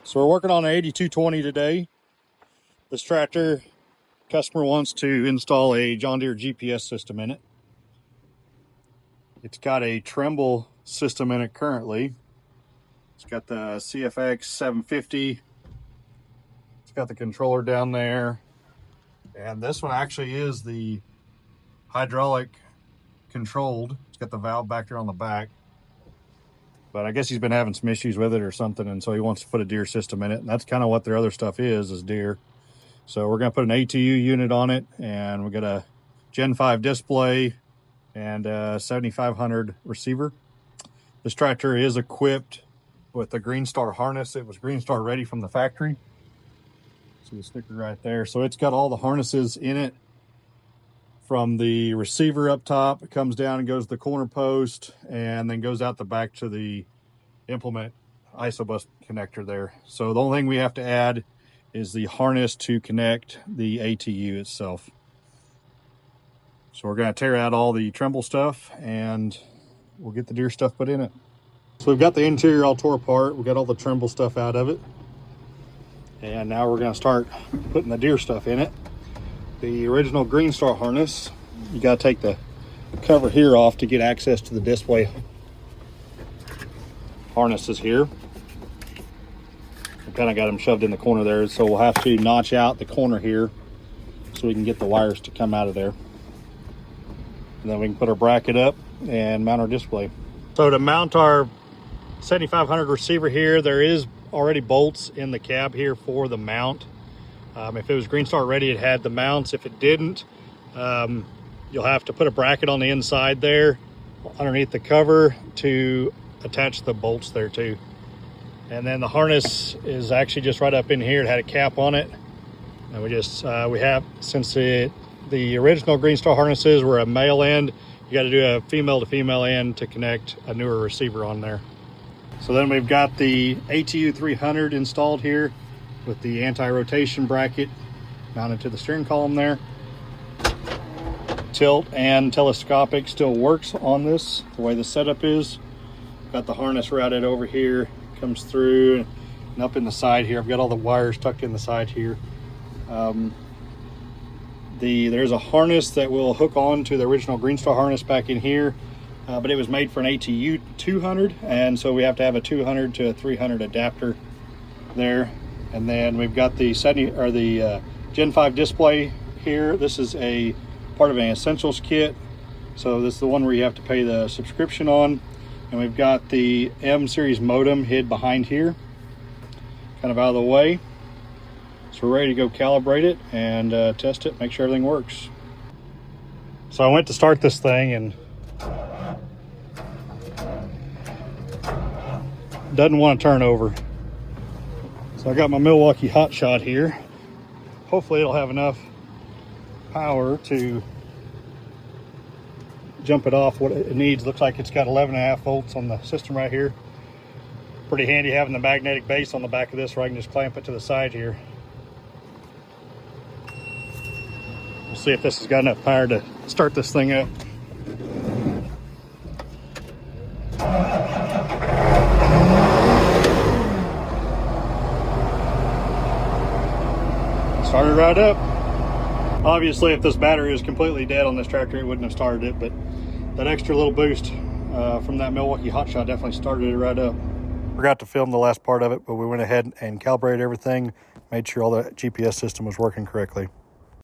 So we're working on an 8220 today. This tractor, customer wants to install a John Deere GPS system in it. It's got a Trimble system in it currently. It's got the CFX 750. It's got the controller down there. And this one actually is the hydraulic controlled. It's got the valve back there on the back. But I guess he's been having some issues with it or something, and so he wants to put a Deere system in it. And that's kind of what their other stuff is Deere. So we're going to put an ATU unit on it, and we got a Gen 5 display and a 7500 receiver. This tractor is equipped with a Green Star harness. It was Green Star ready from the factory. See the sticker right there. So it's got all the harnesses in it. From the receiver up top, it comes down and goes to the corner post and then goes out the back to the implement isobus connector there. So the only thing we have to add is the harness to connect the ATU itself. So we're going to tear out all the Trimble stuff and we'll get the Deere stuff put in it. So we've got the interior all tore apart. We've got all the Trimble stuff out of it. And now we're going to start putting the Deere stuff in it. The original Green Star harness, you got to take the cover here off to get access to the display harnesses here. I kind of got them shoved in the corner there, so we'll have to notch out the corner here so we can get the wires to come out of there. And then we can put our bracket up and mount our display. So to mount our 7500 receiver here, there is already bolts in the cab here for the mount. If it was Green Star ready, it had the mounts. If it didn't, you'll have to put a bracket on the inside there underneath the cover to attach the bolts there too. And then the harness is actually just right up in here. It had a cap on it. And we have, since the original Green Star harnesses were a male end, you got to do a female to female end to connect a newer receiver on there. So then we've got the ATU 300 installed here with the anti-rotation bracket mounted to the steering column there. Tilt and telescopic still works on this, the way the setup is. Got the harness routed over here, comes through and up in the side here. I've got all the wires tucked in the side here. There's a harness that will hook on to the original Green Star harness back in here, but it was made for an ATU 200, and so we have to have a 200 to a 300 adapter there. And then we've got the Gen 5 display here. This is a part of an Essentials kit. So this is the one where you have to pay the subscription on. And we've got the M series modem hid behind here, kind of out of the way. So we're ready to go calibrate it and test it, make sure everything works. So I went to start this thing and doesn't want to turn over. So I got my Milwaukee hot shot here. Hopefully it'll have enough power to jump it off what it needs. Looks like it's got 11.5 volts on the system right here. Pretty handy having the magnetic base on the back of this where I can just clamp it to the side here. We'll see if this has got enough power to start this thing up. Started right up. Obviously, if this battery was completely dead on this tractor, it wouldn't have started it, but that extra little boost from that Milwaukee hot shot definitely started it right up. Forgot to film the last part of it, but we went ahead and calibrated everything, made sure all the GPS system was working correctly.